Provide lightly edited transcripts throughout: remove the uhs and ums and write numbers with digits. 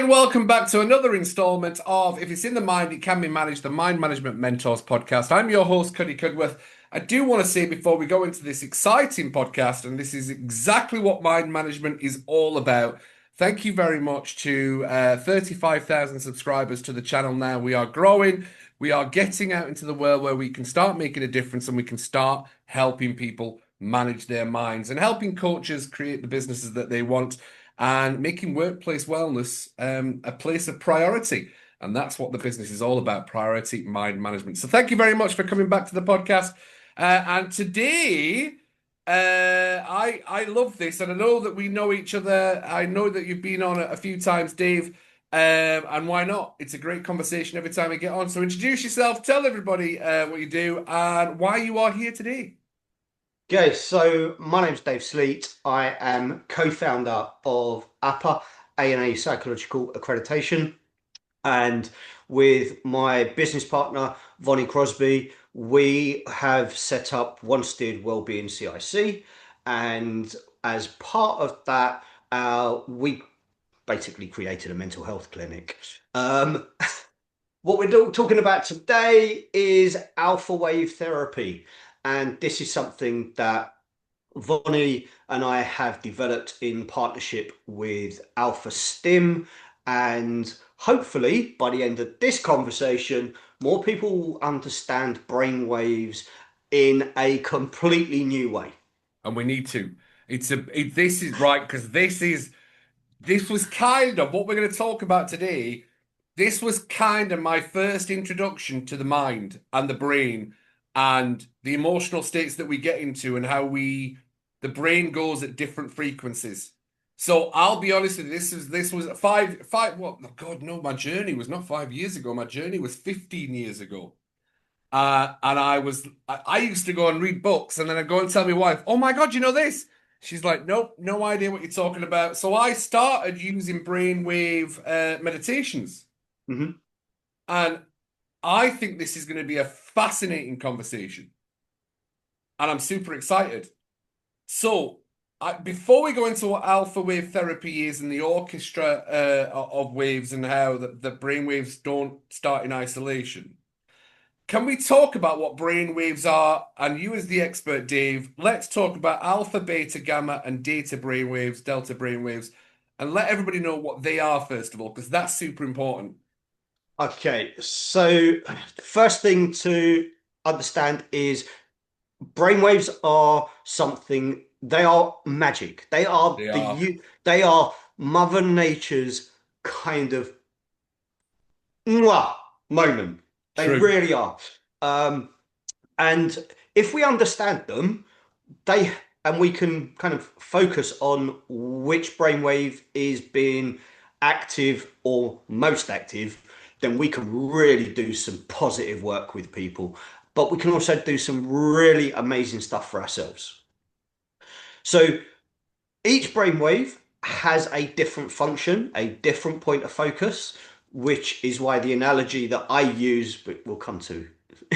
And welcome back to another installment of If It's in the Mind, It Can Be Managed, the Mind Management Mentors podcast. I'm your host, Cuddy Cudworth. I do want to say before we go into this exciting podcast, and this is exactly what mind management is all about. Thank you very much to 35,000 subscribers to the channel now. We are growing. We are getting out into the world where we can start making a difference and we can start helping people manage their minds and helping coaches create the businesses that they want and making workplace wellness a place of priority. And that's what the business is all about, priority mind management. So thank you very much for coming back to the podcast. And today, I love this, and I know that we know each other. I know that you've been on a few times, Dave. And why not? It's a great conversation every time we get on. So introduce yourself, tell everybody what you do and why you are here today. Okay, so my name's Dave Sleet. I am co-founder of APA, A&A Psychological Accreditation. And with my business partner, Vonnie Crosby, we have set up One Steered Wellbeing CIC. And as part of that, we basically created a mental health clinic. What we're talking about today is alpha wave therapy. And this is something that Vonnie and I have developed in partnership with Alpha Stim. And hopefully, by the end of this conversation, more people will understand brainwaves in a completely new way. And we need to. This is right, because this was kind of what we're going to talk about today. This was kind of my first introduction to the mind and the brain and the emotional states that we get into and how the brain goes at different frequencies. So I'll be honest with you, this was well, oh God, no, my journey was not 5 years ago. My journey was 15 years ago. And I used to go and read books, and then I'd go and tell my wife, "Oh my God, you know this?" She's like, "Nope, no idea what you're talking about." So I started using brainwave meditations, Mhm. and I think this is going to be a fascinating conversation, and I'm super excited. So, before we go into what alpha wave therapy is and the orchestra of waves and how the brain waves don't start in isolation, can we talk about what brain waves are? And you, as the expert, Dave, let's talk about alpha, beta, gamma, and delta brain waves, and let everybody know what they are first of all, because that's super important. Okay, so the first thing to understand is brainwaves are something, they are magic. They are They are they are Mother Nature's kind of mwah moment. They true. really are. Um, and if we understand them, they and we can kind of focus on which brainwave is being active or most active, then we can really do some positive work with people. But we can also do some really amazing stuff for ourselves. So each brainwave has a different function, a different point of focus, which is why the analogy that I use, but we'll come to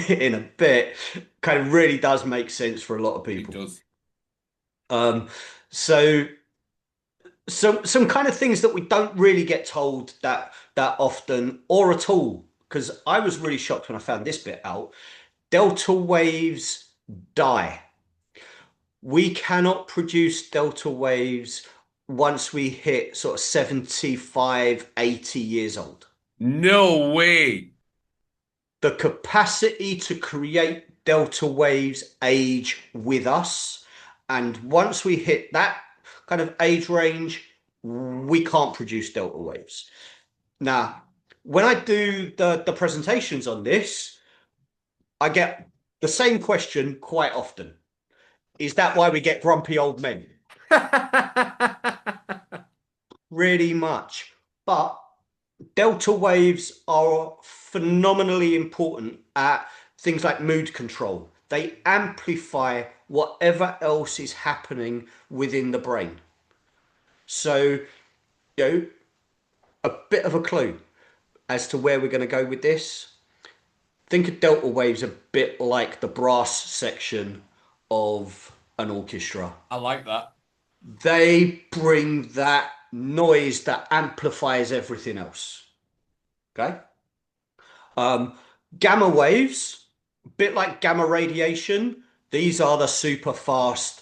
in a bit, kind of really does make sense for a lot of It people. does. Um, so some kind of things that we don't really get told that often or at all, because I was really shocked when I found this bit out. Delta waves die. We cannot produce delta waves once we hit sort of 75, 80 years old. No way. The capacity to create delta waves age with us. And once we hit that kind of age range, we can't produce delta waves. Now, when I do the presentations on this, I get the same question quite often. Is that why we get grumpy old men? Really much. But delta waves are phenomenally important at things like mood control. They amplify whatever else is happening within the brain. So, you know, a bit of a clue as to where we're going to go with this. Think of delta waves a bit like the brass section of an orchestra. I like that. They bring that noise that amplifies everything else. Okay. Um, Gamma waves, a bit like gamma radiation, these are the super fast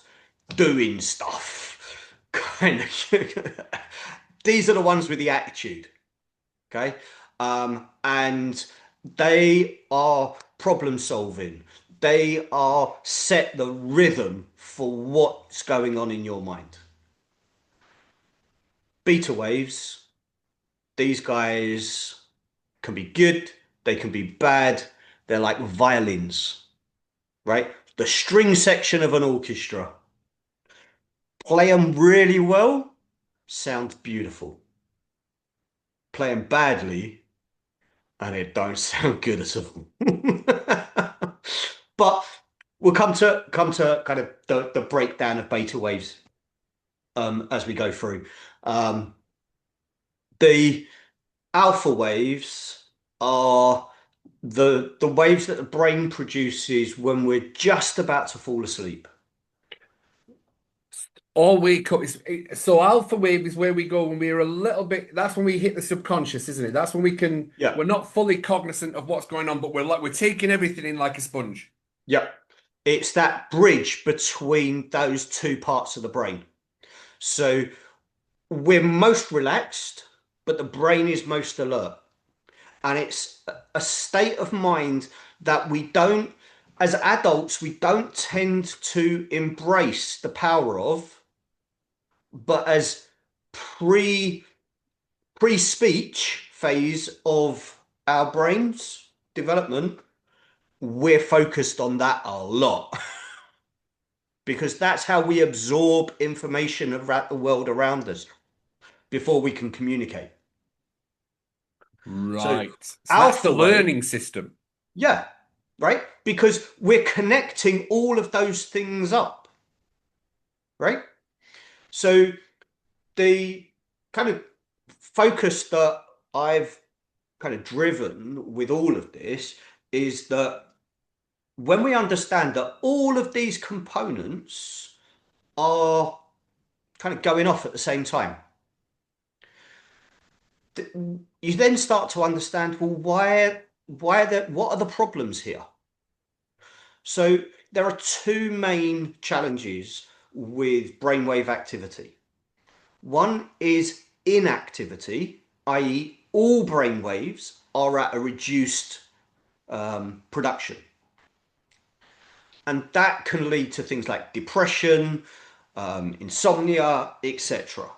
doing stuff. Kind of. These are the ones with the attitude. Okay. And they are problem solving. They are set the rhythm for what's going on in your mind. Beta waves, these guys can be good, they can be bad. They're like violins, right? The string section of an orchestra. Play them really well, sounds beautiful. Play them badly, and it don't sound good at all. But we'll come to kind of the breakdown of beta waves as we go through. Um, the alpha waves are the waves that the brain produces when we're just about to fall asleep. All wake up is so alpha wave is where we go when we're a little bit. That's when we hit the subconscious, isn't it? That's when we can. Yeah. We're not fully cognizant of what's going on, but we're taking everything in like a sponge. Yep. It's that bridge between those two parts of the brain. So we're most relaxed, but the brain is most alert. And it's a state of mind that we don't, as adults, we don't tend to embrace the power of, but as pre pre-speech phase of our brain's development, we're focused on that a lot because that's how we absorb information about the world around us before we can communicate. So Right. So that's the alpha wave, learning system. yeah, right? Because we're connecting all of those things up, right? So the kind of focus that I've kind of driven with all of this is that when we understand that all of these components are kind of going off at the same time, you then start to understand, well, what are the problems here? So there are two main challenges with brainwave activity. One is inactivity, i.e., all brainwaves are at a reduced production. And that can lead to things like depression, insomnia, etc.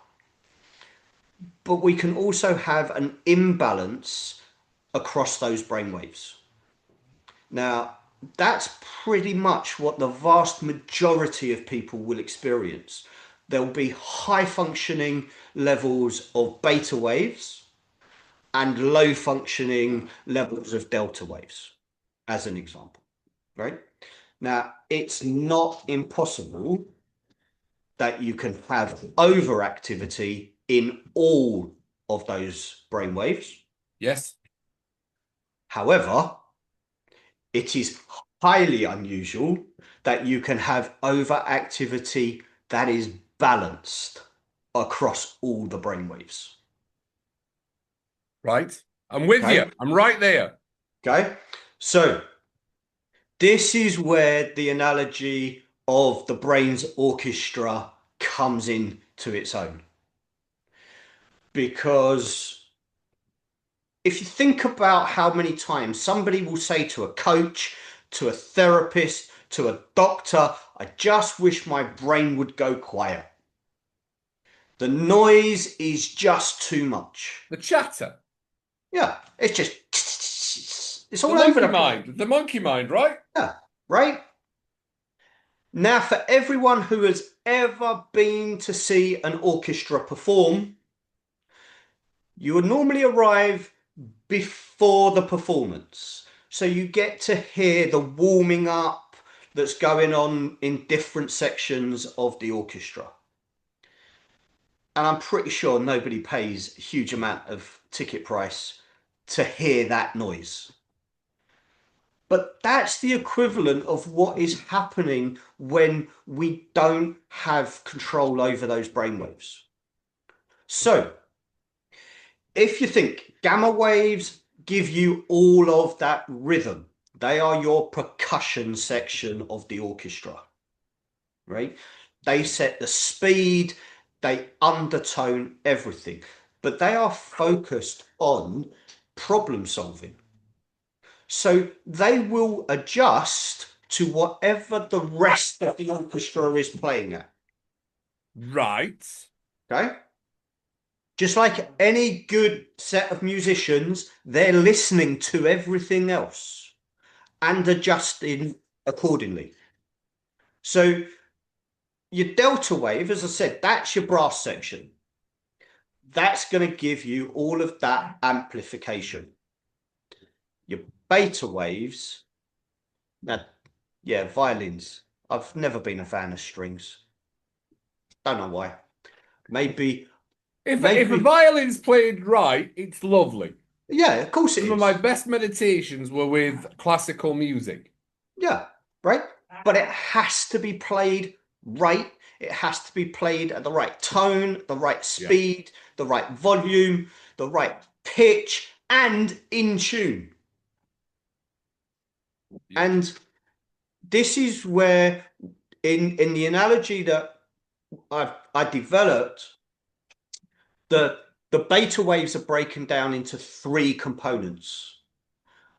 But we can also have an imbalance across those brainwaves. Now, that's pretty much what the vast majority of people will experience. There'll be high functioning levels of beta waves and low functioning levels of delta waves, as an example, right? Now, it's not impossible that you can have overactivity in all of those brainwaves. Yes. However, it is highly unusual that you can have overactivity that is balanced across all the brainwaves. Right. I'm with Okay. you. I'm right there. Okay. So this is where the analogy of the brain's orchestra comes into its own. Because if you think about how many times somebody will say to a coach, to a therapist, to a doctor, I just wish my brain would go quiet. The noise is just too much. The chatter. Yeah, it's just, it's The all over monkey the place. mind. The monkey mind, right? Yeah, right? Now, for everyone who has ever been to see an orchestra perform, you would normally arrive before the performance. So you get to hear the warming up that's going on in different sections of the orchestra. And I'm pretty sure nobody pays a huge amount of ticket price to hear that noise. But that's the equivalent of what is happening when we don't have control over those brainwaves. So if you think gamma waves give you all of that rhythm, they are your percussion section of the orchestra, right? They set the speed, they undertone everything, but they are focused on problem solving. So they will adjust to whatever the rest of the orchestra is playing at. Right. Okay? Just like any good set of musicians, they're listening to everything else and adjusting accordingly. So your delta wave, as I said, that's your brass section. That's going to give you all of that amplification. Your beta waves, now, yeah, violins. I've never been a fan of strings. Don't know why. Maybe, If a maybe, violin's played right, it's lovely. yeah, of course it Some of my is. best meditations were with classical music. Yeah, right. But it has to be played right. It has to be played at the right tone, the right Yeah. speed, the right volume, the right pitch, and in tune. Yeah. And this is where, in the analogy that I developed, the the beta waves are broken down into three components.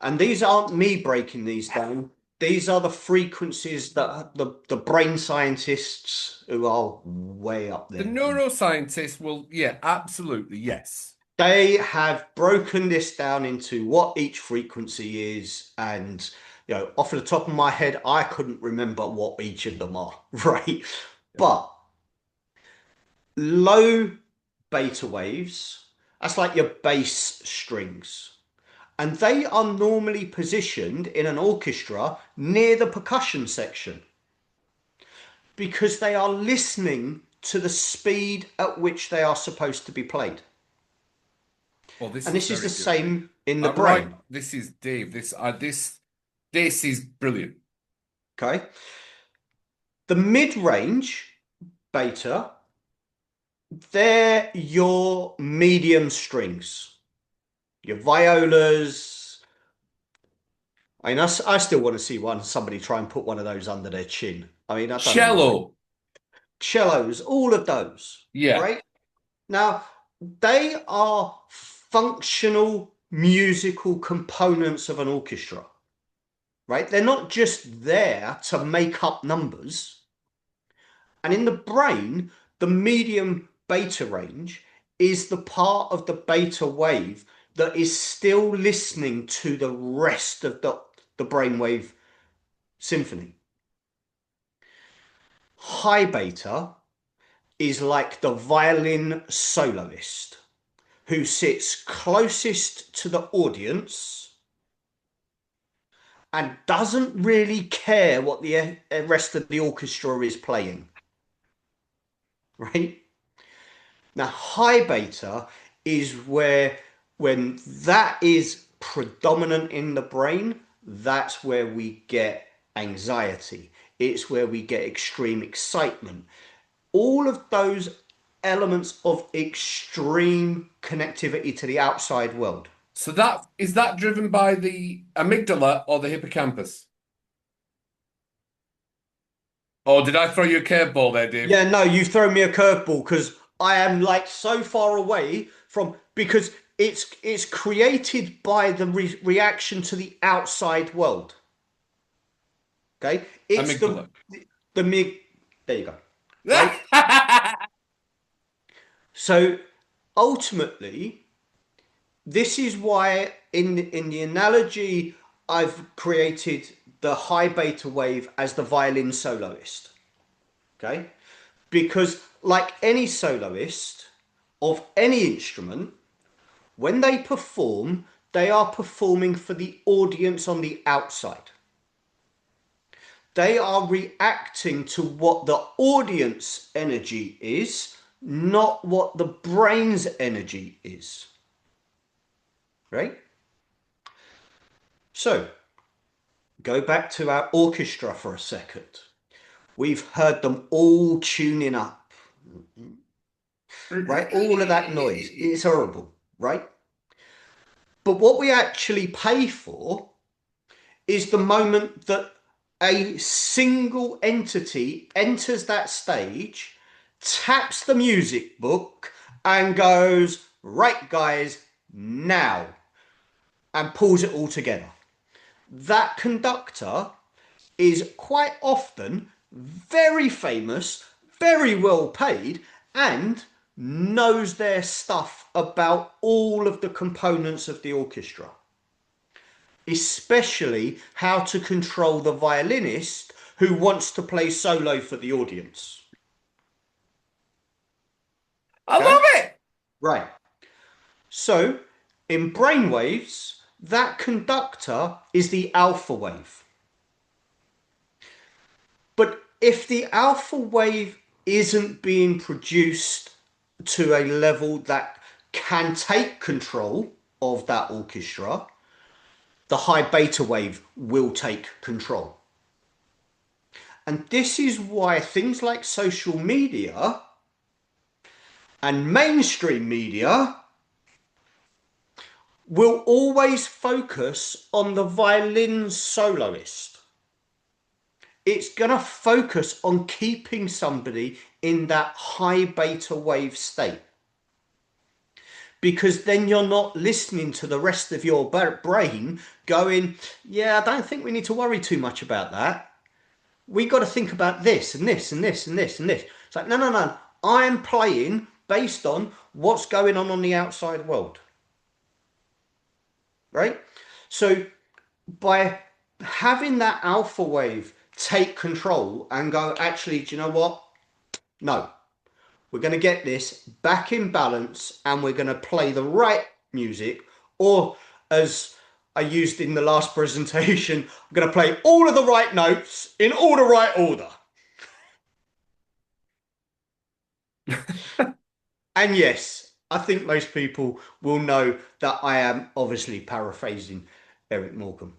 And these aren't me breaking these down. These are the frequencies that the brain scientists who are way up The there. neuroscientists will, yeah, absolutely, yes. They have broken this down into what each frequency is. And, off the top of my head, I couldn't remember what each of them are, right? But low beta waves, that's like your bass strings. And they are normally positioned in an orchestra near the percussion section because they are listening to the speed at which they are supposed to be played. Oh, this And is this is very the good. same in the I'm right. brain. This is Dave. This is brilliant. Okay. The mid range beta, they're your medium strings, your violas. I mean, I still want to see somebody try and put one of those under their chin. I mean, I don't know why. Cello. Cellos, all of those, Yeah. right? Now, they are functional musical components of an orchestra, right? They're not just there to make up numbers. And in the brain, the medium beta range is the part of the beta wave that is still listening to the rest of the brainwave symphony. High beta is like the violin soloist who sits closest to the audience and doesn't really care what the rest of the orchestra is playing, right? Now, high beta is where, when that is predominant in the brain, that's where we get anxiety. It's where we get extreme excitement. All of those elements of extreme connectivity to the outside world. So that is that driven by the amygdala or the hippocampus? Or did I throw you a curveball there, Dave? Yeah, no, you've thrown me a curveball because I am like so far away from, because it's created by the reaction to the outside world. Okay, it's Amygdala. the mig. There you go. Right. So ultimately, this is why in the analogy I've created the high beta wave as the violin soloist. Okay, because like any soloist of any instrument, when they perform, they are performing for the audience on the outside. They are reacting to what the audience energy is, not what the brain's energy is. Right? So, go back to our orchestra for a second. We've heard them all tuning up. right? All of that noise, it's horrible, right? But what we actually pay for is the moment that a single entity enters that stage, taps the music book, and goes, right, guys, now, and pulls it all together. That conductor is quite often very famous, very well paid, and knows their stuff about all of the components of the orchestra, especially how to control the violinist who wants to play solo for the audience. I Okay? love it. Right. So in brainwaves, that conductor is the alpha wave. But if the alpha wave isn't being produced to a level that can take control of that orchestra, the high beta wave will take control. And this is why things like social media and mainstream media will always focus on the violin soloist. It's going to focus on keeping somebody in that high beta wave state. Because then you're not listening to the rest of your brain going, yeah, I don't think we need to worry too much about that. We got to think about this and this and this and this and this. It's like, no, no, no. I'm playing based on what's going on the outside world. Right? So by having that alpha wave take control and go, actually, do you know what? No, we're going to get this back in balance and we're going to play the right music, or as I used in the last presentation, I'm going to play all of the right notes in all the right order. And yes, I think most people will know that I am obviously paraphrasing Eric Morecambe,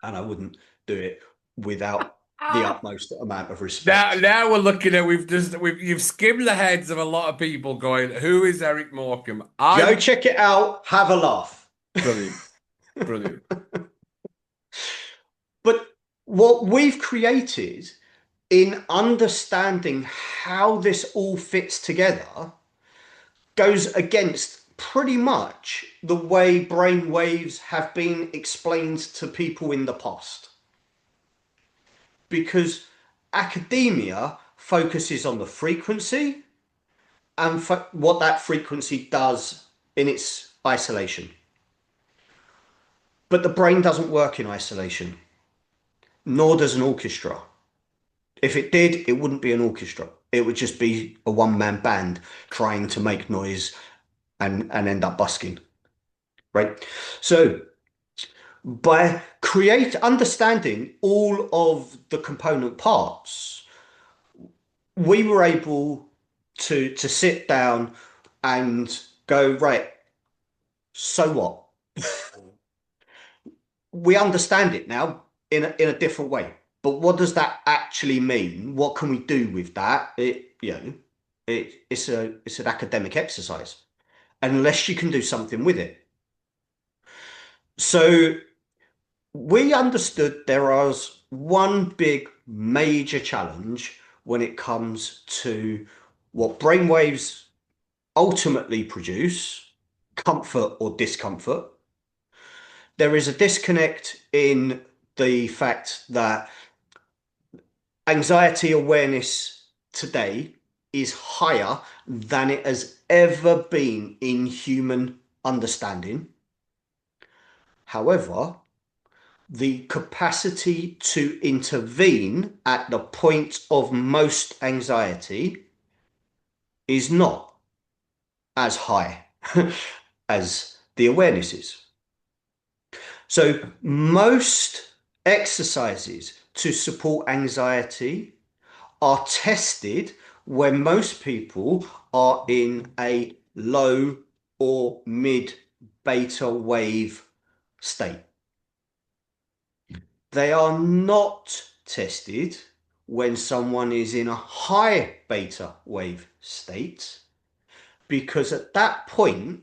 and I wouldn't do it without the Ah. utmost amount of Now, respect. now we're looking at you've skimmed the heads of a lot of people going, who is Eric Morecambe? Go I'm check it out, have a laugh. brilliant, brilliant. But what we've created in understanding how this all fits together goes against pretty much the way brain waves have been explained to people in the past. Because academia focuses on the frequency and what that frequency does in its isolation. But the brain doesn't work in isolation, nor does an orchestra. If it did, it wouldn't be an orchestra. It would just be a one-man band trying to make noise and end up busking, right? So by understanding all of the component parts, we were able to sit down and go, right, so what? We understand it now in a different way. But what does that actually mean? What can we do with that? It's an academic exercise, unless you can do something with it. So we understood there was one big major challenge when it comes to what brainwaves ultimately produce, comfort or discomfort. There is a disconnect in the fact that anxiety awareness today is higher than it has ever been in human understanding. However, the capacity to intervene at the point of most anxiety is not as high as the awareness is. So most exercises to support anxiety are tested when most people are in a low or mid beta wave state. They are not tested when someone is in a high beta wave state, because at that point,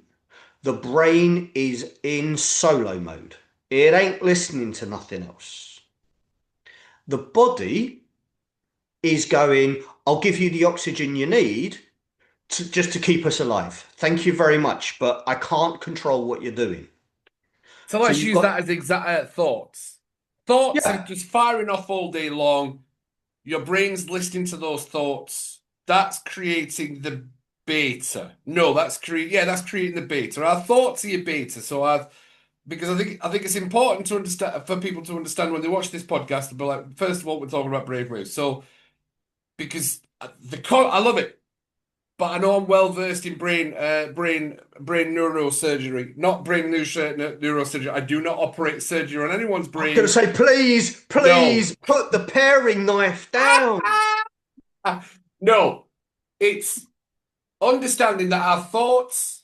the brain is in solo mode. It ain't listening to nothing else. The body is going, I'll give you the oxygen you need just to keep us alive. Thank you very much, but I can't control what you're doing. So So let's you've use got, that as exact thoughts. Thoughts are yeah, just firing off all day long. Your brain's listening to those thoughts. That's creating the beta. No, that's creating the beta. Our thoughts are your beta. So I've because I think it's important to understand for people to understand when they watch this podcast. But like, first of all, we're talking about brainwave. So because I love it, but I know I'm well versed in brain neurosurgery, not brain neurosurgery. I do not operate surgery on anyone's I'm going to brain. say, please, No. please put the paring knife down. No, it's understanding that our thoughts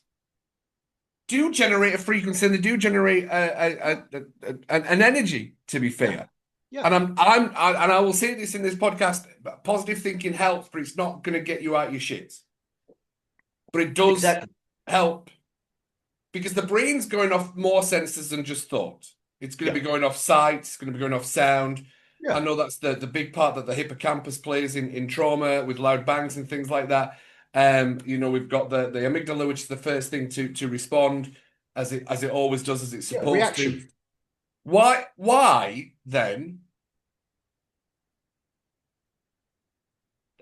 do generate a frequency and they do generate an energy, to be Yeah, fair. yeah, And I will say this in this podcast, positive thinking helps, but it's not going to get you out of your shit. But it does exactly. help because the brain's going off more senses than just thought. It's going to Yeah, be going off sight, it's going to be going off sound. I yeah, know that's the big part that the hippocampus plays in trauma with loud bangs and things like that. We've got the amygdala, which is the first thing to respond as it always does, as it's yeah, supposed to. reaction. Why then?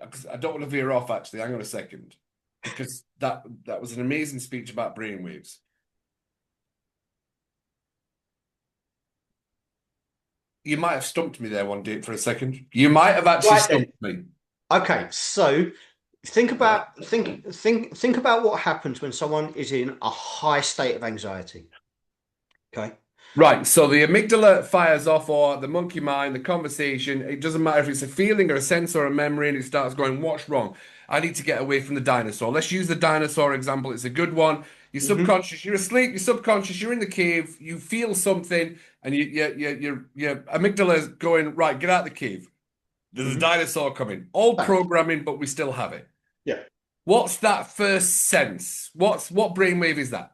Because I don't want to veer off actually. Hang on a second. Because that was an amazing speech about brainwaves. You might have stumped me there one day for a second. You might have actually Right then. stumped me. Okay, so think about what happens when someone is in a high state of anxiety. Okay. Right, so the amygdala fires off, or the monkey mind, the conversation. It doesn't matter if it's a feeling or a sense or a memory, and it starts going, "What's wrong? I need to get away from the dinosaur." Let's use the dinosaur example. It's a good one. Your Hmm. subconscious, you're asleep. Your subconscious, you're in the cave. You feel something, and your amygdala is going, "Right, get out of the cave. There's a Hmm. dinosaur coming." All Thanks. programming, but we still have it. Yeah. What's that first sense? What brainwave is that?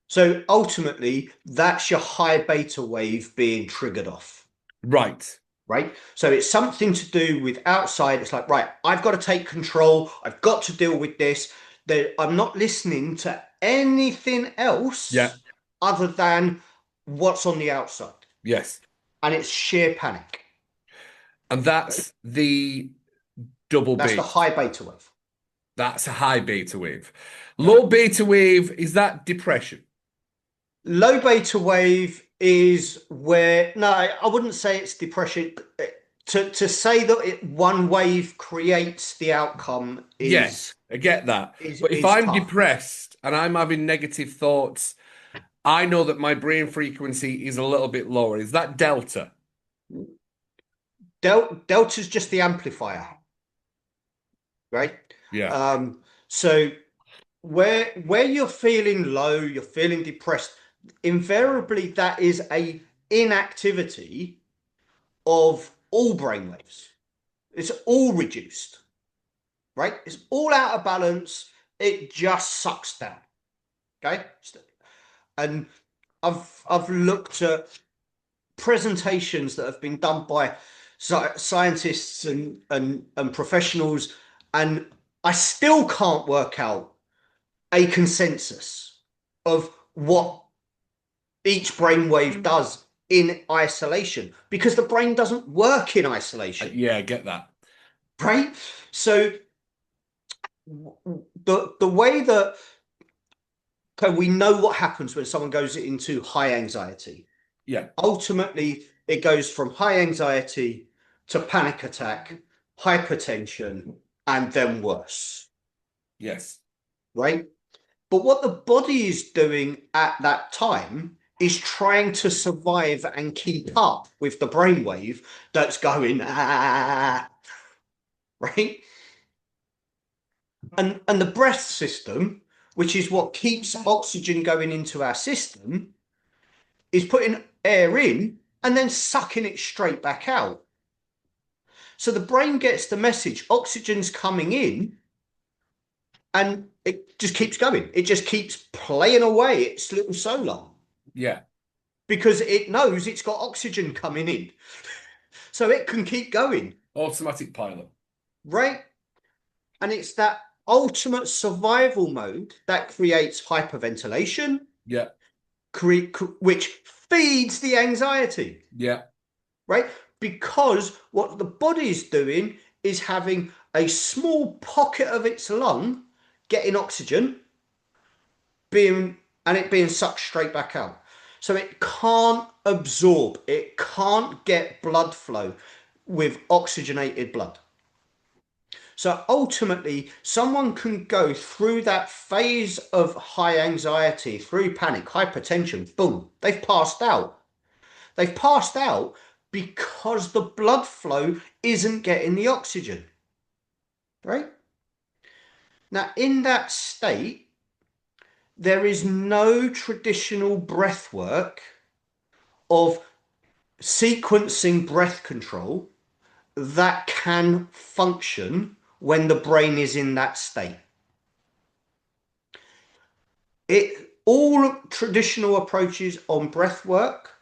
So ultimately, that's your high beta wave being triggered off, Right. right? So it's something to do with outside. It's like, right, I've got to take control. I've got to deal with this. That I'm not listening to anything Yeah. else other than what's on the outside. Yes. And it's sheer panic, And right? that's the double That's the bass. high beta wave. That's a high beta wave. Yeah. Low beta wave, is that depression? Low beta wave is where, no, I wouldn't say it's depression. To say that one wave creates the outcome Yes, I get that. But if is I'm tough. depressed and I'm having negative thoughts, I know that my brain frequency is a little bit lower. Is that delta? Delta's just the amplifier, right? Yeah. So where you're feeling low, you're feeling depressed, invariably that is a inactivity of all brainwaves. It's all reduced, right? It's all out of balance. It just sucks down. Okay. And I've looked at presentations that have been done by scientists and professionals, and I still can't work out a consensus of what each brainwave does in isolation because the brain doesn't work in isolation, Yeah, I get that. right? So the way that okay, we know what happens when someone goes into high anxiety. Yeah. Ultimately, it goes from high anxiety to panic attack, hypertension, and then worse, Yes. right? But what the body is doing at that time is trying to survive and keep up with the brainwave that's going, right? And the breath system, which is what keeps oxygen going into our system, is putting air in and then sucking it straight back out. So the brain gets the message oxygen's coming in, And it just keeps going. It just keeps playing away its little solo Yeah. because it knows it's got oxygen coming in. So it can keep going, Automatic pilot. right? And it's that ultimate survival mode that creates hyperventilation, Yeah. which feeds the anxiety, Yeah. right? Because what the body's doing is having a small pocket of its lung getting oxygen, being and it being sucked straight back out. So it can't absorb, it can't get blood flow with oxygenated blood. So ultimately, someone can go through that phase of high anxiety, through panic, hypertension, boom, they've passed out. They've passed out because the blood flow isn't getting the oxygen, right? Now, in that state, there is no traditional breath work of sequencing breath control that can function when the brain is in that state. All traditional approaches on breath work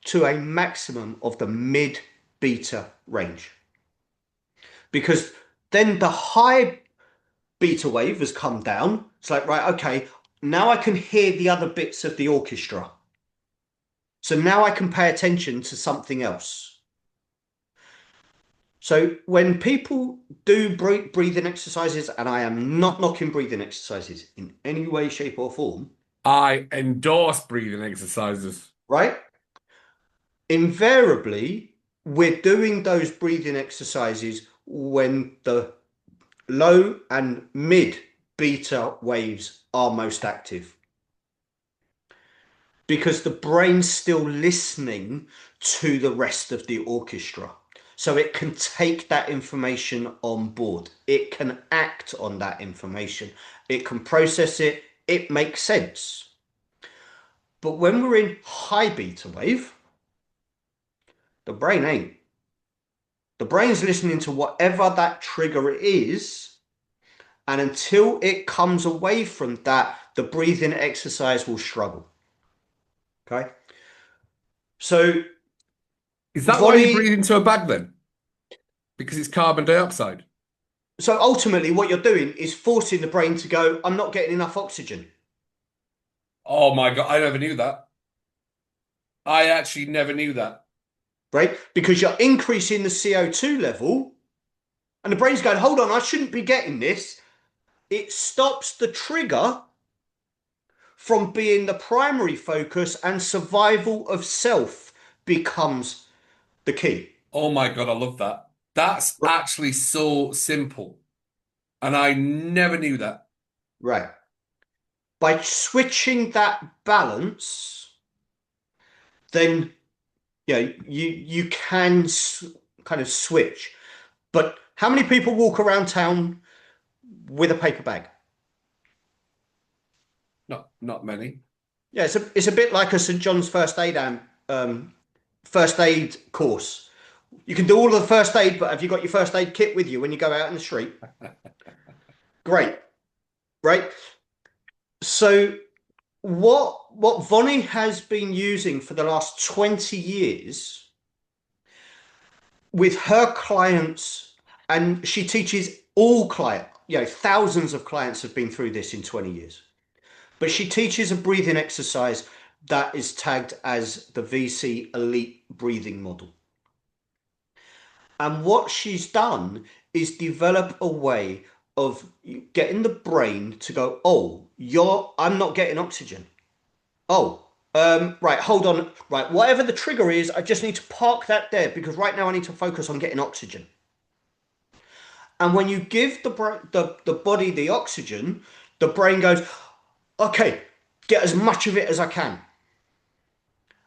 to a maximum of the mid beta range because then the high beta wave has come down. It's like, right, okay, now I can hear the other bits of the orchestra. So now I can pay attention to something else. So when people do breathing exercises, and I am not knocking breathing exercises in any way, shape, or form, I endorse breathing exercises. right? Invariably, we're doing those breathing exercises when the low and mid beta waves are most active because the brain's still listening to the rest of the orchestra. So it can take that information on board. It can act on that information. It can process it. It makes sense. But when we're in high beta wave, the brain ain't. The brain's listening to whatever that trigger is. And until it comes away from that, the breathing exercise will struggle. Okay. So, Is that why you Vonnie, breathe into a bag then? Because it's carbon dioxide. so ultimately, what you're doing is forcing the brain to go, I'm not getting enough oxygen, Oh my God, I never knew that. I actually never knew that. right? Because you're increasing the CO2 level, and the brain's going, hold on, I shouldn't be getting this. It stops the trigger from being the primary focus, and survival of self becomes the key. Oh my God, I love that. That's actually so simple. And I never knew that. Right. By switching that balance, then you can kind of switch. But how many people walk around town with a paper bag? Not many. Yeah, it's a bit like a St. John's first aid course. You can do all of the first aid, but have you got your first aid kit with you when you go out in the street? Great, right? So what Vonnie has been using for the last 20 years with her clients, and she teaches all clients, thousands of clients have been through this in 20 years. But she teaches a breathing exercise that is tagged as the VC Elite Breathing Model. And what she's done is develop a way of getting the brain to go, oh, I'm not getting oxygen. Oh, right, hold on. Right, whatever the trigger is, I just need to park that there because right now I need to focus on getting oxygen. And when you give the body the oxygen, the brain goes, okay, get as much of it as I can.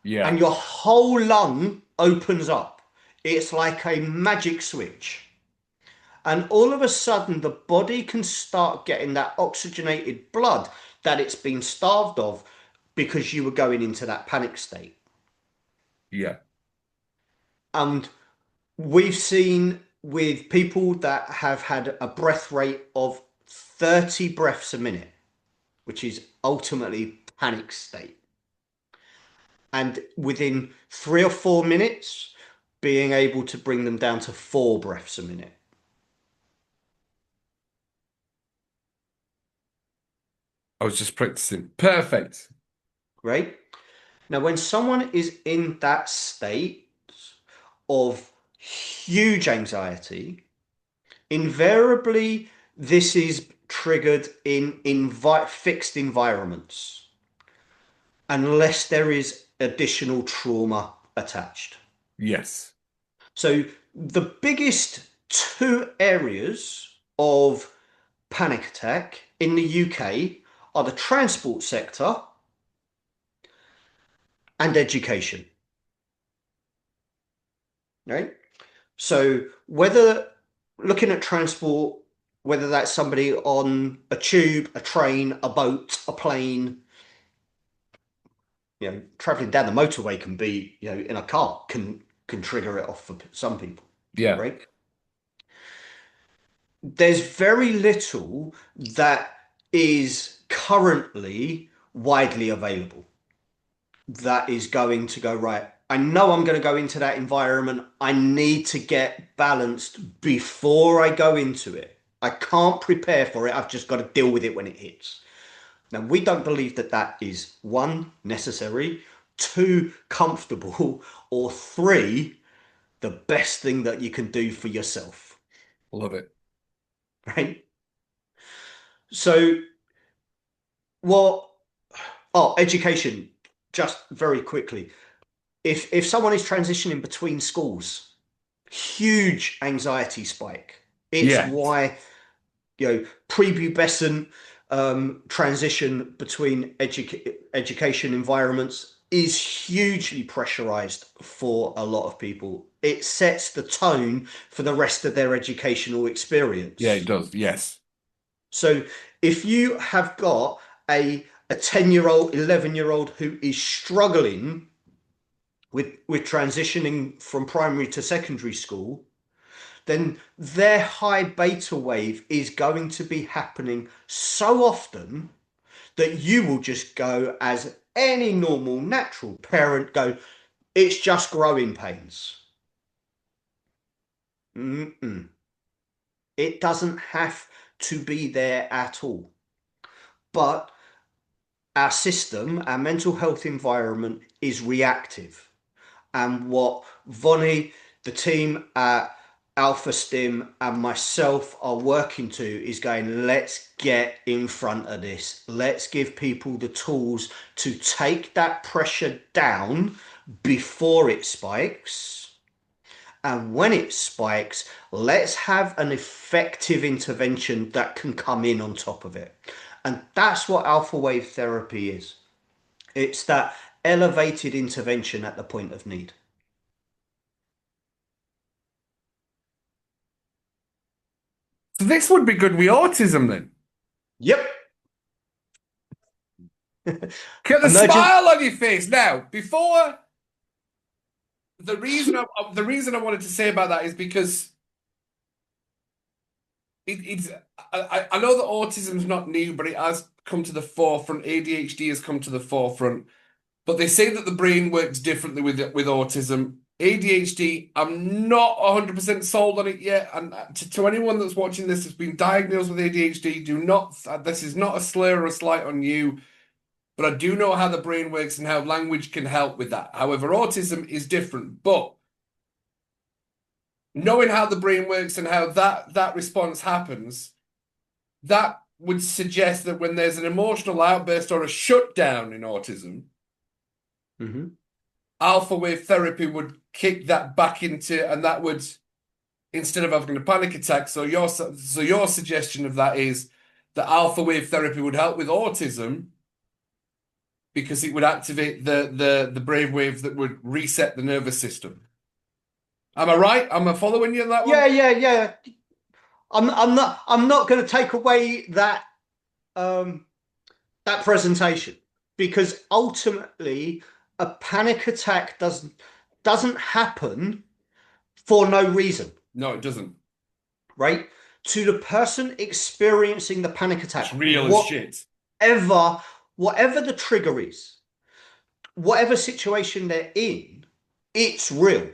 Yeah. And your whole lung opens up. It's like a magic switch. And all of a sudden, the body can start getting that oxygenated blood that it's been starved of because you were going into that panic state. Yeah. And we've seen with people that have had a breath rate of 30 breaths a minute, which is ultimately panic state. And within 3 or 4 minutes, being able to bring them down to 4 breaths a minute. I was just practicing. Perfect. Right? Now, when someone is in that state of huge anxiety, invariably this is triggered in fixed environments, unless there is additional trauma attached. Yes. So the biggest two areas of panic attack in the UK are the transport sector and education. Right? So whether looking at transport, whether that's somebody on a tube, a train, a boat, a plane, traveling down the motorway can be, in a car can trigger it off for some people, Yeah. right? There's very little that is currently widely available that is going to go right. I know I'm going to go into that environment. I need to get balanced before I go into it. I can't prepare for it. I've just got to deal with it when it hits. Now, we don't believe that that is one, necessary, two, comfortable, or three, the best thing that you can do for yourself, Love it. right? So, what? Oh, education, just very quickly. If someone is transitioning between schools, huge anxiety spike. It's Yeah. why, prepubescent transition between education environments is hugely pressurized for a lot of people. It sets the tone for the rest of their educational Yeah, it experience. does. Yes. So if you have got a 10-year-old, 11-year-old who is struggling with transitioning from primary to secondary school, then their high beta wave is going to be happening so often that you will just go, as any normal natural parent, go, it's just growing pains. Mm-mm. It doesn't have to be there at all. But our system, our mental health environment is reactive. And what Vonnie, the team at Alpha Stim, and myself are working to is going, let's get in front of this. Let's give people the tools to take that pressure down before it spikes. And when it spikes, let's have an effective intervention that can come in on top of it. And that's what alpha wave therapy is. It's that elevated intervention at the point of need. So this would be good with autism then. Yep. Get the Emergent. smile on your face now. Before the reason I wanted to say about that is because it's I know that autism's not new, but it has come to the forefront. ADHD has come to the forefront. But they say that the brain works differently with autism. ADHD, I'm not 100% sold on it yet. And to anyone that's watching this that's been diagnosed with ADHD, this is not a slur or a slight on you, but I do know how the brain works and how language can help with that. However, autism is different. But knowing how the brain works and how that response happens, that would suggest that when there's an emotional outburst or a shutdown in autism, Mhm. alpha wave therapy would kick that back into, and that would, instead of having a panic attack. So your suggestion of that is that alpha wave therapy would help with autism because it would activate the brainwave that would reset the nervous system. Am I right? Am I following you on that Yeah, one? yeah, yeah. I'm not going to take away um that presentation, because ultimately a panic attack doesn't happen for no reason, No, it doesn't. right? to the person experiencing the panic It's attack, real as shit. whatever, whatever the trigger is, whatever situation they're in, it's real,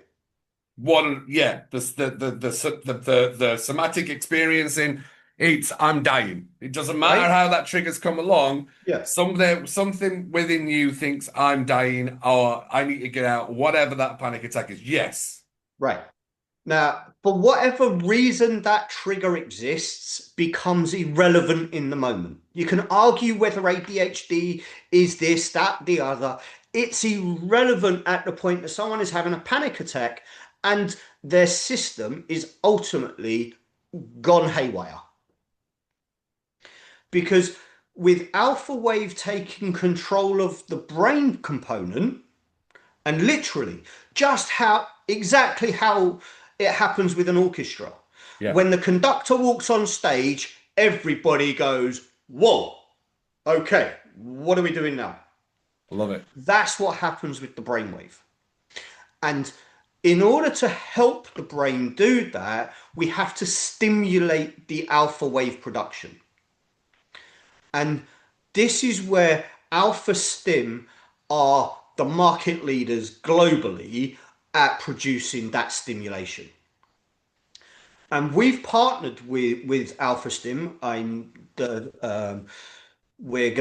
One, yeah, the somatic experiencing, it's I'm dying. It doesn't matter right? how that trigger's come along. Yeah, Something within you thinks I'm dying or I need to get out, whatever that panic attack is. Yes. right. Now, for whatever reason that trigger exists becomes irrelevant in the moment. You can argue whether ADHD is this, that, the other. It's irrelevant at the point that someone is having a panic attack and their system is ultimately gone haywire. Because with alpha wave taking control of the brain component, and literally just how exactly how it happens with an orchestra. Yeah. When the conductor walks on stage, everybody goes, whoa, okay, what are we doing now? Love it. That's what happens with the brainwave. And in order to help the brain do that, we have to stimulate the alpha wave production. And this is where Alpha Stim are the market leaders globally at producing that stimulation. And we've partnered with Alpha Stim. We're going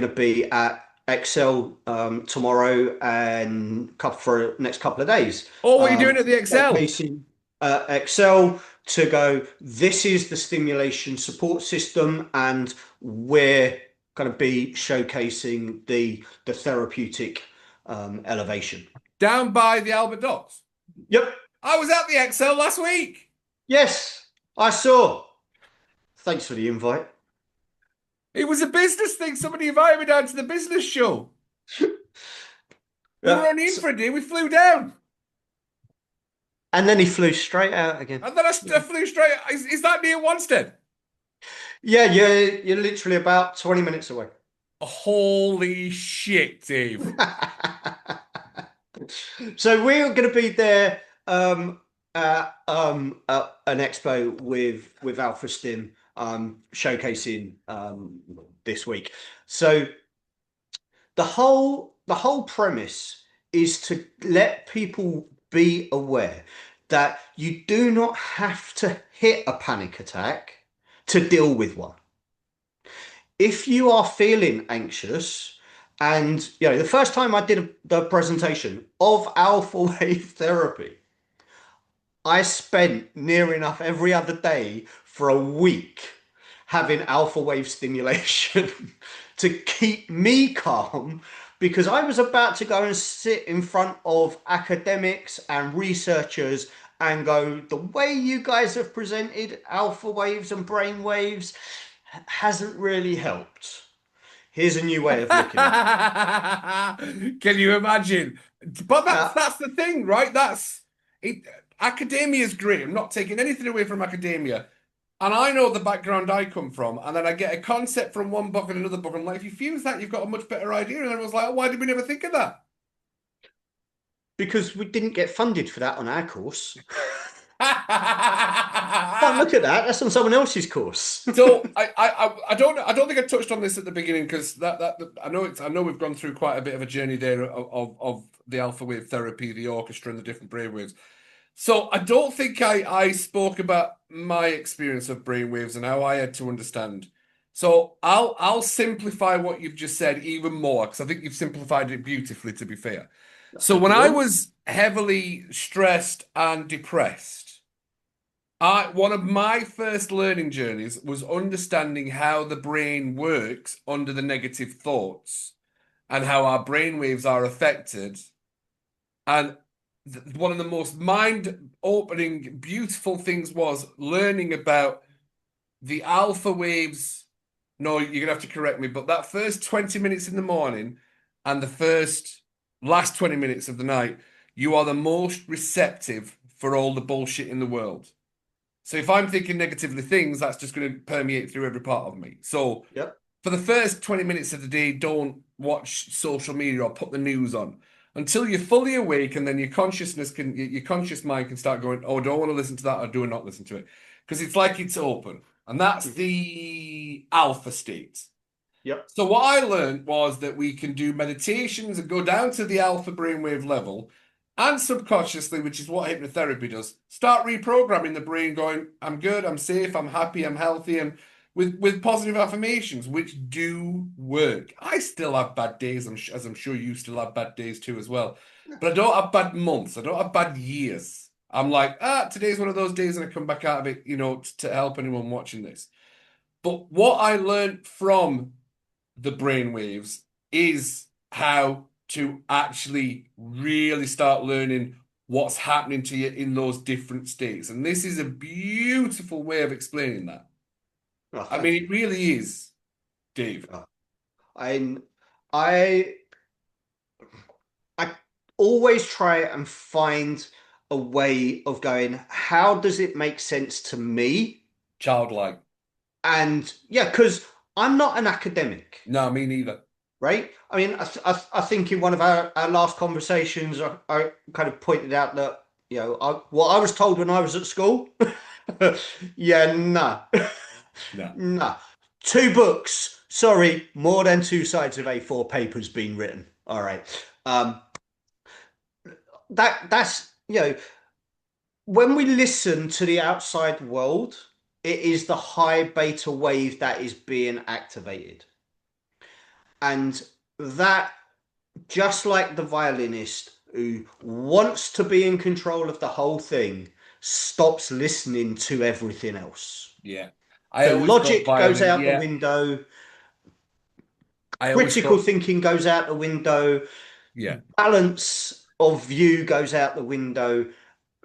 to be at Excel tomorrow and for the next couple of days. Oh, what are you doing at the Excel? Showcasing Excel to go, this is the stimulation support system, and we're going to be showcasing the therapeutic elevation. Down by the Albert Docks. Yep. I was at the Excel last week. Yes, I saw. Thanks for the invite. It was a business thing. Somebody invited me down to the business show. We Yeah. were only in for a day. We flew down. And then he flew straight out again. And then I flew straight. Is that near Wanstead? Yeah, you're literally about 20 minutes away. Holy shit, Dave. So we're going to be there at an expo with Alpha Stim showcasing this week. So the whole premise is to let people be aware that you do not have to hit a panic attack to deal with one. If you are feeling anxious, and the first time I did the presentation of alpha wave therapy, I spent near enough every other day for a week having alpha wave stimulation to keep me calm, because I was about to go and sit in front of academics and researchers and go, the way you guys have presented alpha waves and brain waves hasn't really helped. Here's a new way of looking at Can you imagine? But it. that's the thing, right? That's it. Academia is great. I'm not taking anything away from academia. And I know the background I come from, and then I get a concept from one book and another book. And I'm like, if you fuse that, you've got a much better idea. And I was like, oh, why did we never think of that? Because we didn't get funded for that on our course. Don't look at that. That's on someone else's course. So I don't think I touched on this at the beginning, because I know we've gone through quite a bit of a journey there of the alpha wave therapy, the orchestra, and the different brainwaves. So I don't think I spoke about my experience of brainwaves and how I had to understand. So I'll simplify what you've just said even more, because I think you've simplified it beautifully, to be fair. So when I was heavily stressed and depressed, one of my first learning journeys was understanding how the brain works under the negative thoughts and how our brain waves are affected. And one of the most mind-opening, beautiful things was learning about the alpha waves. No, you're gonna have to correct me, but that first 20 minutes in the morning and the last 20 minutes of the night, you are the most receptive for all the bullshit in the world. So if I'm thinking negatively things, that's just going to permeate through every part of me. So Yep. for the first 20 minutes of the day, don't watch social media or put the news on until you're fully awake, and then your conscious mind can start going, oh, I don't want to listen to that, or do not listen to it. Because it's like it's open. and that's Mhm. the alpha state. Yep. So what I learned was that we can do meditations and go down to the alpha brainwave level, and subconsciously, which is what hypnotherapy does, start reprogramming the brain, going, "I'm good, I'm safe, I'm happy, I'm healthy," and with positive affirmations, which do work. I still have bad days, as I'm sure you still have bad days too as well. But I don't have bad months. I don't have bad years. I'm like, today's one of those days, and I come back out of it, to help anyone watching this. But what I learned from the brainwaves is how to actually really start learning what's happening to you in those different states. And this is a beautiful way of explaining that. Oh, I mean, thank you. it really is, Dave. Oh, I I I always try and find a way of going, how does it make sense to me? Childlike. And yeah, because I'm not an academic, No, me neither. right? I mean, I think in one of our last conversations, I kind of pointed out that, what I was told when I was at school, yeah, nah, No. nah. Two books, sorry, more than two sides of A4 papers being written. All right. Um, that's when we listen to the outside world, it is the high beta wave that is being activated. And that, just like the violinist who wants to be in control of the whole thing, stops listening to everything else. Yeah. I The always thought logic goes violin. out the Yeah. window, I always critical thought, thinking goes out the window, yeah. balance of view goes out the window.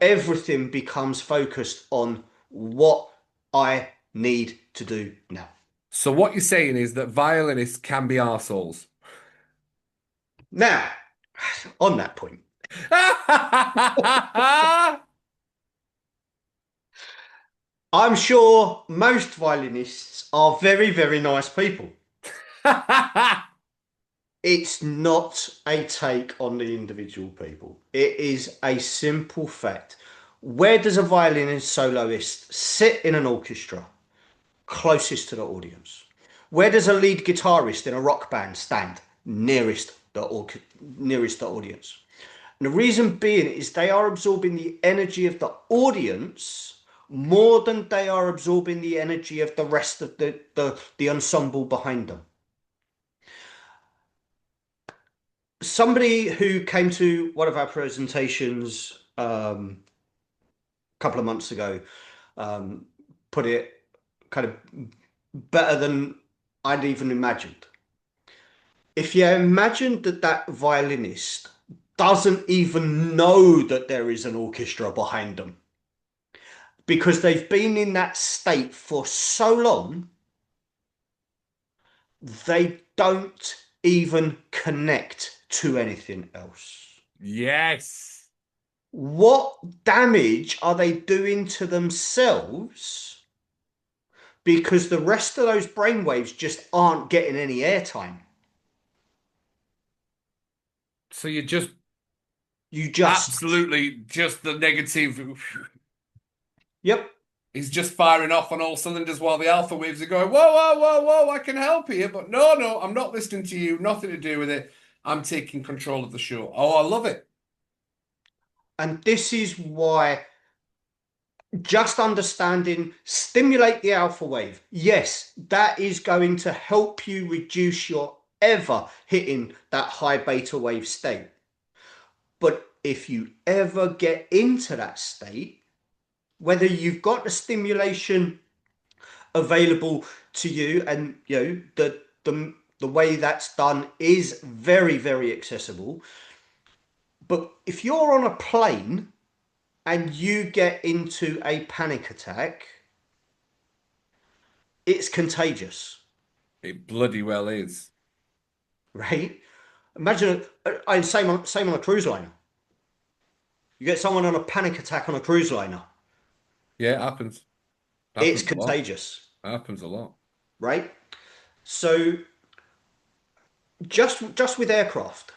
Everything becomes focused on what I need to do now. So what you're saying is that violinists can be arseholes. Now, on that point, I'm sure most violinists are very, very nice people. It's not a take on the individual people. It is a simple fact. Where does a violinist soloist sit in an orchestra? Closest to the audience. Where does a lead guitarist in a rock band stand? Nearest the audience. And the reason being is they are absorbing the energy of the audience more than they are absorbing the energy of the rest of the ensemble behind them. Somebody who came to one of our presentations a couple of months ago um, put it kind of better than I'd even imagined. If you imagine that that violinist doesn't even know that there is an orchestra behind them because they've been in that state for so long, they don't even connect to anything else. Yes. What damage are they doing to themselves because the rest of those brainwaves just aren't getting any airtime? So you're just You just, absolutely just the negative yep. is just firing off on all cylinders while the alpha waves are going, whoa, whoa, whoa, whoa, I can help here, but no, no, I'm not listening to you, nothing to do with it. I'm taking control of the show. Oh, I love it. And this is why just understanding, stimulate the alpha wave. Yes, that is going to help you reduce your ever hitting that high beta wave state. But if you ever get into that state, whether you've got the stimulation available to you, and the way that's done is very, very accessible. But if you're on a plane and you get into a panic attack, it's contagious, It bloody well is. right? Imagine, same on a cruise liner. You get someone on a panic attack on a cruise liner, Yeah, it happens. it's Happens a lot. contagious, Happens a lot. right? So just with aircraft,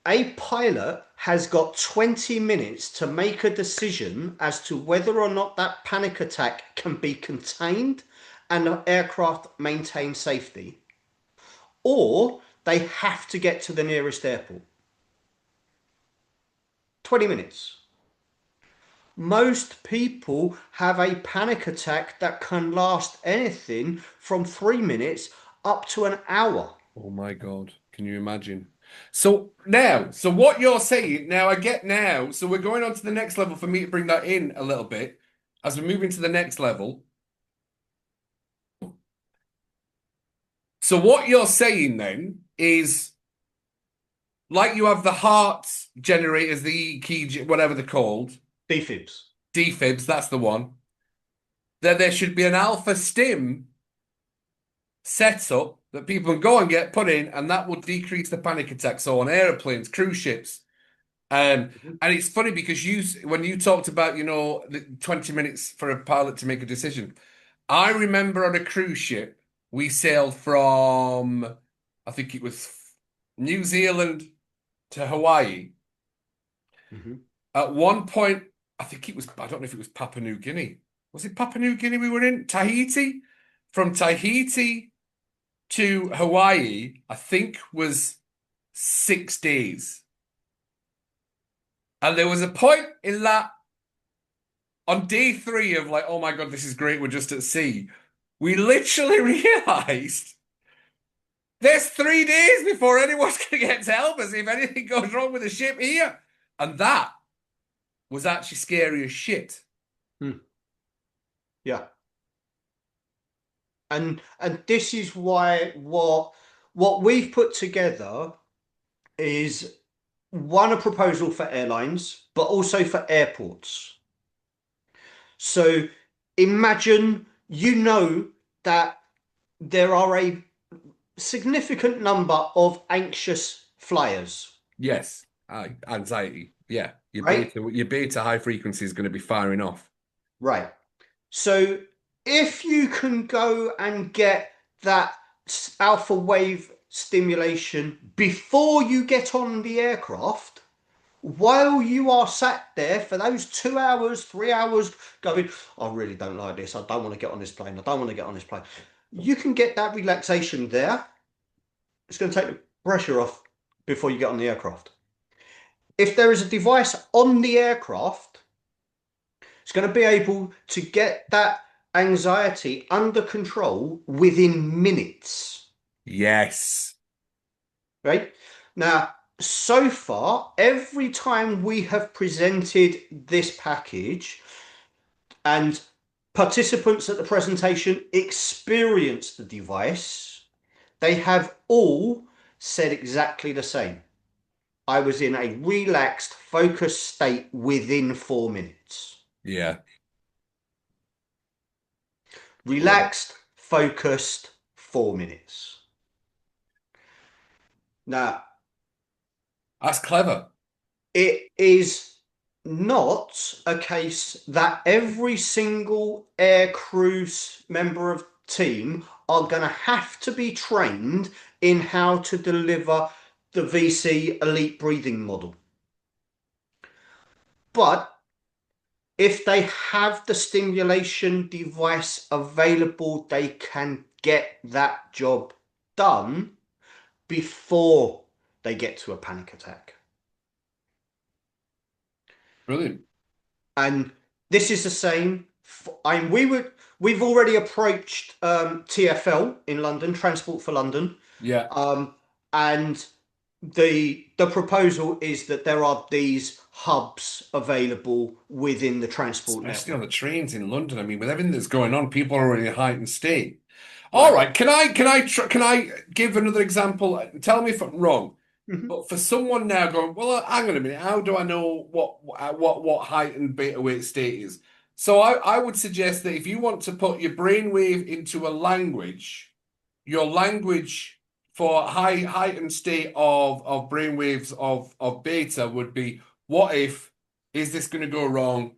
A pilot has got 20 minutes to make a decision as to whether or not that panic attack can be contained and the aircraft maintain safety, or they have to get to the nearest airport. 20 minutes. Most people have a panic attack that can last anything from 3 minutes up to an hour. Oh my God. Can you imagine? So what you're saying now, I get now. So we're going on to the next level for me to bring that in a little bit as we move into the next level. So what you're saying then is like you have the heart generators, the key, whatever they're called, Defibs. defibs, that's the one. There should be an alpha stim setup that people can go and get put in, and that will decrease the panic attacks. So on airplanes, cruise ships. And it's funny because when you talked about, the 20 minutes for a pilot to make a decision, I remember on a cruise ship, we sailed from, I think it was New Zealand to Hawaii. Mhm. At one point, I don't know if it was Papua New Guinea. Was it Papua New Guinea we were in? Tahiti? From Tahiti to Hawaii, I think was 6 days. And there was a point in that on day three of like, oh my God, this is great, we're just at sea. We literally realized there's 3 days before anyone's going to get to help us if anything goes wrong with the ship here. And that was actually scary as shit. Hmm. Yeah. And this is why what we've put together is one, a proposal for airlines, but also for airports. So imagine that there are a significant number of anxious flyers, Yes. Anxiety. Yeah. right? Your beta high frequency is going to be firing off. Right. So if you can go and get that alpha wave stimulation before you get on the aircraft, while you are sat there for those 2 hours, 3 hours, going, I really don't like this. I don't want to get on this plane. I don't want to get on this plane. You can get that relaxation there. It's going to take the pressure off before you get on the aircraft. If there is a device on the aircraft, it's going to be able to get that anxiety under control within minutes. Yes. Right? Now, so far, every time we have presented this package and participants at the presentation experience the device, they have all said exactly the same. I was in a relaxed, focused state within 4 minutes. Yeah. Wow. Relaxed, focused, 4 minutes. Now, That's clever. it is not a case that every single air crew member of team are going to have to be trained in how to deliver the VC elite breathing model. But if they have the stimulation device available, they can get that job done before they get to a panic attack. Brilliant. And this is the same. We've already approached TfL in London, Transport for London, Yeah. and the proposal is that there are these hubs available within the transport Especially on network. the trains in London. I mean, with everything that's going on, people are already in a heightened state. All Right. right. Can I give another example? Tell me if I'm wrong. Mhm. But for someone now going, well, hang on a minute, how do I know what height and beta weight state is? So I would suggest that if you want to put your brainwave into a language, your language for height and state of brainwaves of beta would be, what if, is this going to go wrong?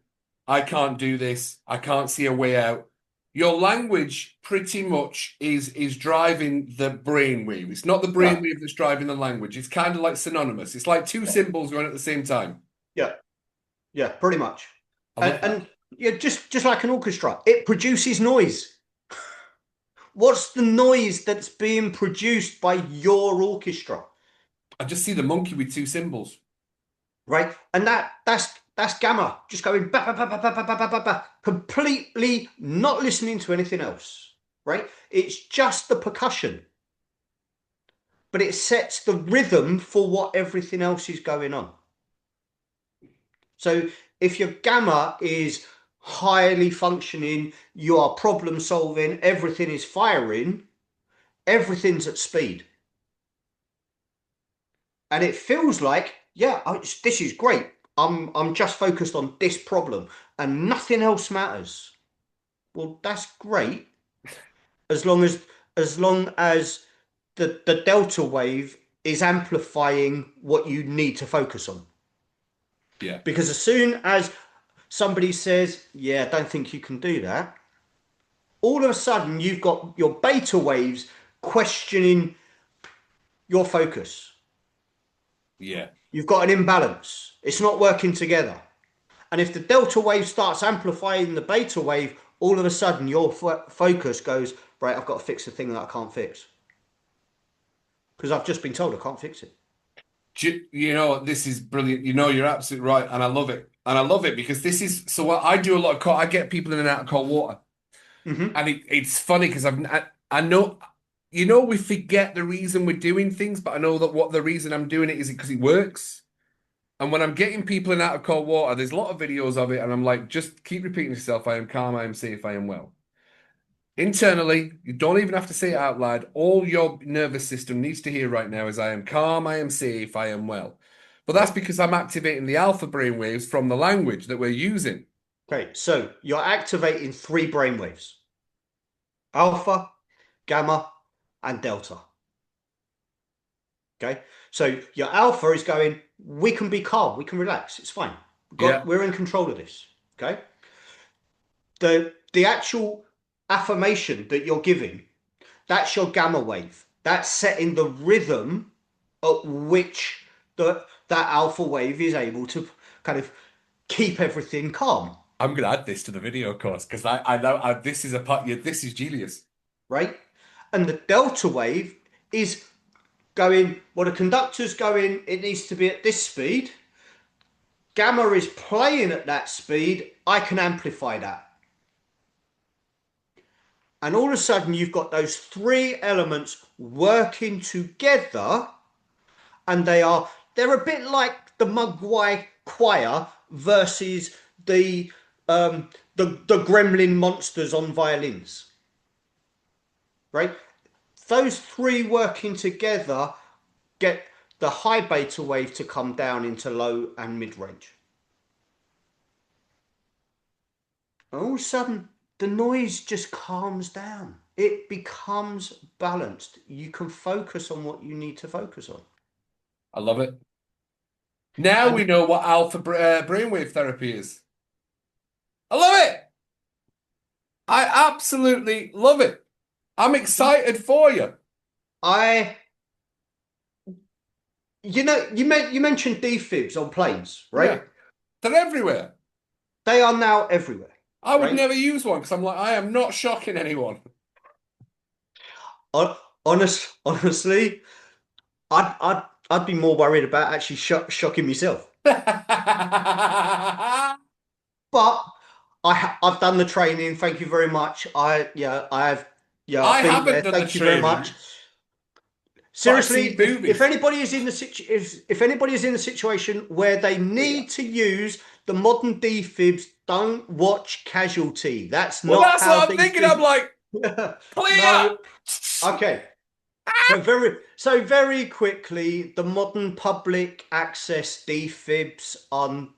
I can't do this. I can't see a way out. your language pretty much is driving the brainwave. It's not the Yeah, brainwave that's driving the language. It's kind of like synonymous. It's like two symbols going at the same time. yeah, yeah, pretty much. I And love that. yeah, just like an orchestra, it produces noise. What's the noise that's being produced by your orchestra, I just see the monkey with two symbols. right? And that's gamma, just going ba ba ba ba ba ba ba ba ba, ba, completely not listening to anything else, right? It's just the percussion, but it sets the rhythm for what everything else is going on. So if your gamma is highly functioning, you are problem solving, everything is firing, everything's at speed. And it feels like, yeah, this is great. I'm just focused on this problem and nothing else matters. Well, that's great as long as the delta wave is amplifying what you need to focus on. Yeah. Because as soon as somebody says, yeah, I don't think you can do that, all of a sudden you've got your beta waves questioning your focus. Yeah. You've got an imbalance. It's not working together. And if the delta wave starts amplifying the beta wave, all of a sudden your focus goes, right, I've got to fix the thing that I can't fix. Because I've just been told I can't fix it. You know, this is brilliant. You know, you're absolutely right. And I love it. And I love it because this is so what I do a lot of I get people in and out of cold water. Mm-hmm. And it's funny because I know, you know, we forget the reason we're doing things, but I know that what the reason I'm doing it is because it works. And when I'm getting people in and out of cold water, there's a lot of videos of it, and I'm like, just keep repeating yourself. I am calm, I am safe, I am well. Internally, you don't even have to say it out loud. All your nervous system needs to hear right now is I am calm, I am safe, I am well. But that's Yep. because I'm activating the alpha brainwaves from the language that we're using. Okay, so you're activating three brain waves: alpha, gamma, and delta. Okay, so your alpha is going, we can be calm, we can relax, it's fine. Yeah, We're in control of this. Okay, the actual affirmation that you're giving, that's your gamma wave. That's setting the rhythm at which that alpha wave is able to kind of keep everything calm, I'm gonna add this to the video course because I know this is a part. Yeah, this is genius. right? And the delta wave is going, well, the conductor's going, it needs to be at this speed. Gamma is playing at that speed. I can amplify that. And all of a sudden, you've got those three elements working together, and they're a bit like the Mugwai choir versus the gremlin monsters on violins, right? Those three working together get the high beta wave to come down into low and mid range. And all of a sudden, the noise just calms down. It becomes balanced. You can focus on what you need to focus on. I love it. Now we And know what alpha brainwave therapy is. I love it. I absolutely love it. I'm excited for you. I, you mentioned defibs on planes, Yeah, right? they're everywhere. They are now everywhere, I would right? never use one because I'm like, I am not shocking anyone. Honestly, I'd be more worried about actually shocking myself. I But I've done the training. Thank you very much. I've been haven't there. done the Thank you very much. training, but I've Seriously, seen if movies. anybody is in the if anybody is in the situation where they Yeah. need to use the modern defibs, don't watch Casualty. That's Well, not that's how what I'm these thinking. I'm things. like, clear. No. Okay. So very quickly, the modern public access defibs on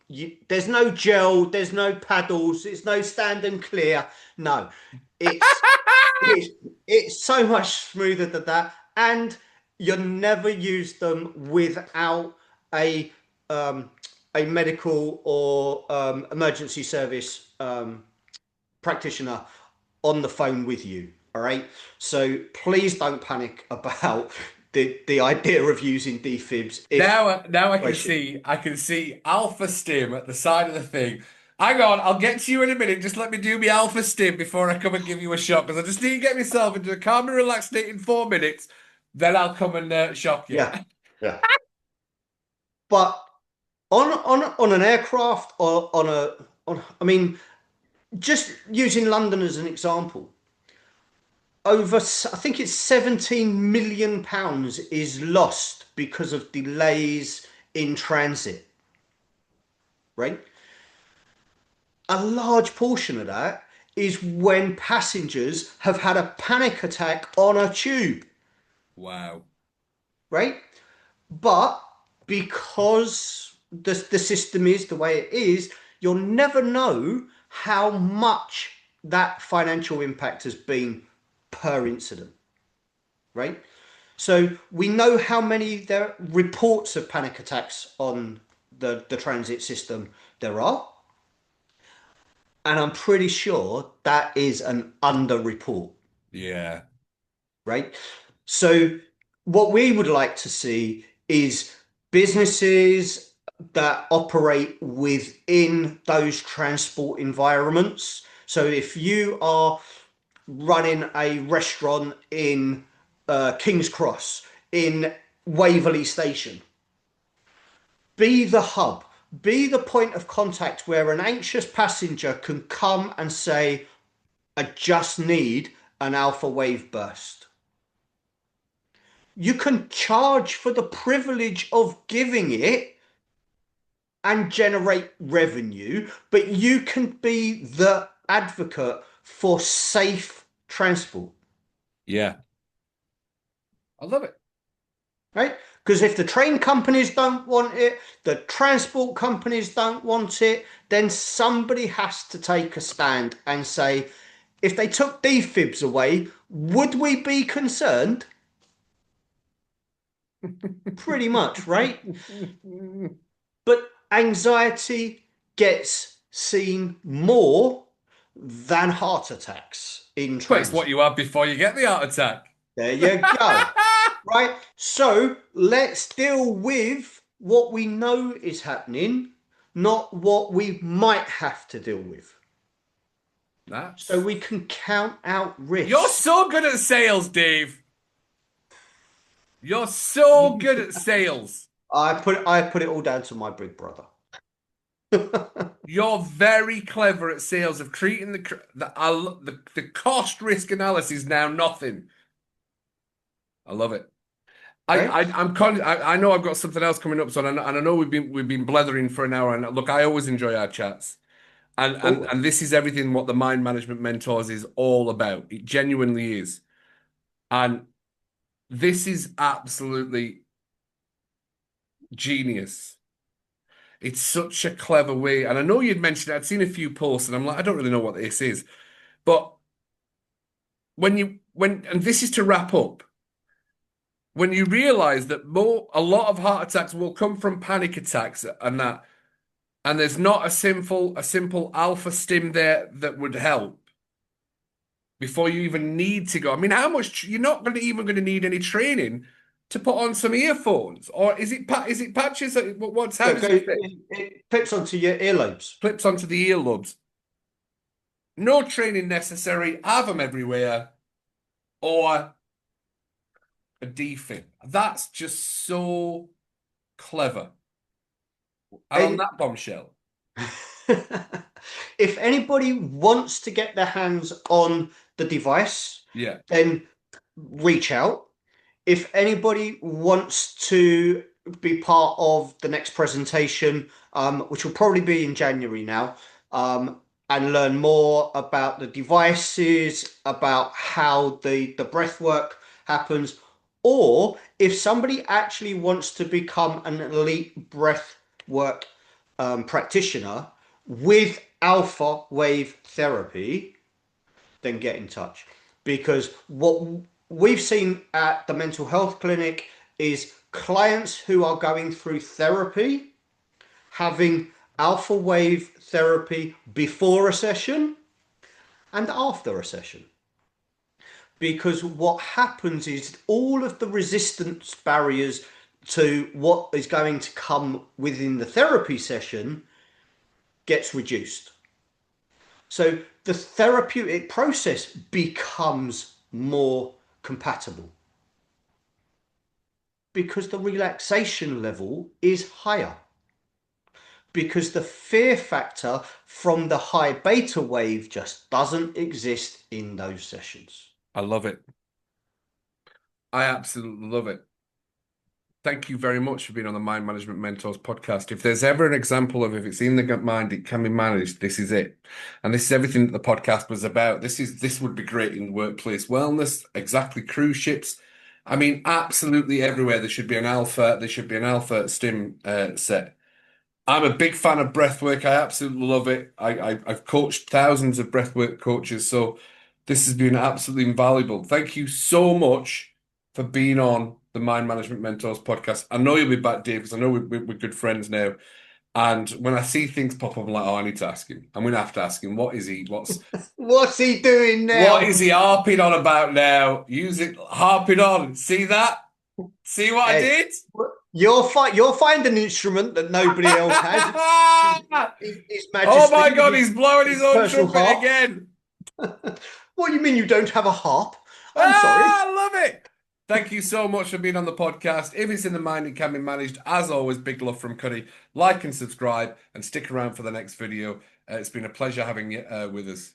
there's no gel, there's no paddles, it's no stand and clear. No, it's it's it's so much smoother than that, and you never use them without a um, a medical or emergency service practitioner on the phone with you. All right. So please don't panic about the idea of using defibs if Now situation. I can see alpha stim at the side of the thing. Hang on, I'll get to you in a minute. Just let me do my alpha stim before I come and give you a shock, because I just need to get myself into a calm and relaxed state in 4 minutes. Then I'll come and shock you. Yeah. Yeah. But on an aircraft or I mean, just using London as an example, over I think it's 17 million pounds is lost because of delays in transit, right? A large portion of that is when passengers have had a panic attack on a tube, Wow. right? But because the system is the way it is, you'll never know how much that financial impact has been per incident, right? So we know how many there reports of panic attacks on the transit system there are, and I'm pretty sure that is an underreport, Yeah. right? So what we would like to see is businesses that operate within those transport environments. So if you are running a restaurant in King's Cross, in Waverley Station, be the hub, be the point of contact where an anxious passenger can come and say, I just need an alpha wave burst. You can charge for the privilege of giving it and generate revenue, but you can be the advocate for safe transport, Yeah. I love it. right? Because if the train companies don't want it, the transport companies don't want it, then somebody has to take a stand and say, if they took defibs away, would we be concerned? Pretty much, right? But anxiety gets seen more than heart attacks in But it's what transit. you have before you get the heart attack. There you go. Right? So let's deal with what we know is happening, not what we might have to deal with. So That's we can count out You're risk. so good at sales, Dave. You're so good at sales. I put it all down to my big brother. You're very clever at sales of treating the cost risk analysis now nothing. I love it. Right? I know I've got something else coming up, so and I know we've been blethering for an hour. And look, I always enjoy our chats, Always. and this is everything what the Mind Management Mentors is all about. It genuinely is, and this is absolutely genius. It's such a clever way, and I know you'd mentioned it. I'd seen a few posts, and I'm like, I don't really know what this is, but and this is to wrap up. When you realize that a lot of heart attacks will come from panic attacks and there's not a simple alpha stim there that would help before you even need to go. I mean, how much you're not even going to need any training to put on some earphones, or is it patches? How Yeah, does it fit? it clips onto your earlobes. Clips onto the earlobes. No training necessary. Have them everywhere, or a defib. That's just so clever. And on And that bombshell. if anybody wants to get their hands on the device, Yeah. then reach out. If anybody wants to be part of the next presentation, which will probably be in January now, and learn more about the devices, about how the breath work happens, or if somebody actually wants to become an elite breath work practitioner with alpha wave therapy, then get in touch. Because what we've seen at the mental health clinic is clients who are going through therapy having alpha wave therapy before a session and after a session. Because what happens is all of the resistance barriers to what is going to come within the therapy session gets reduced. So the therapeutic process becomes more compatible because the relaxation level is higher. Because the fear factor from the high beta wave just doesn't exist in those sessions. I love it. I absolutely love it. Thank you very much for being on the Mind Management Mentors podcast. If there's ever an example of if it's in the mind, it can be managed, this is it. And this is everything that the podcast was about. This would be great in workplace wellness, exactly, cruise ships. I mean, absolutely everywhere there should be an alpha stim set. I'm a big fan of breathwork. I absolutely love it. I've coached thousands of breathwork coaches, so this has been absolutely invaluable. Thank you so much for being on the Mind Management Mentors podcast. I know you'll be back, Dave, because I know we're good friends now. And when I see things pop up, I'm like, oh, I need to ask him. I'm going to have to ask him, What's he doing what now? is he harping on about now? Use it, harping on. See that? See what I Ed, did? you'll find an instrument that nobody else has. His Oh Majesty, my God, he's blowing his own personal trumpet harp. again. What do you mean you don't have a harp? I'm sorry. I love it. Thank you so much for being on the podcast. If it's in the mind, it can be managed. As always, big love from Cuddy. Like and subscribe and stick around for the next video. It's been a pleasure having you with us.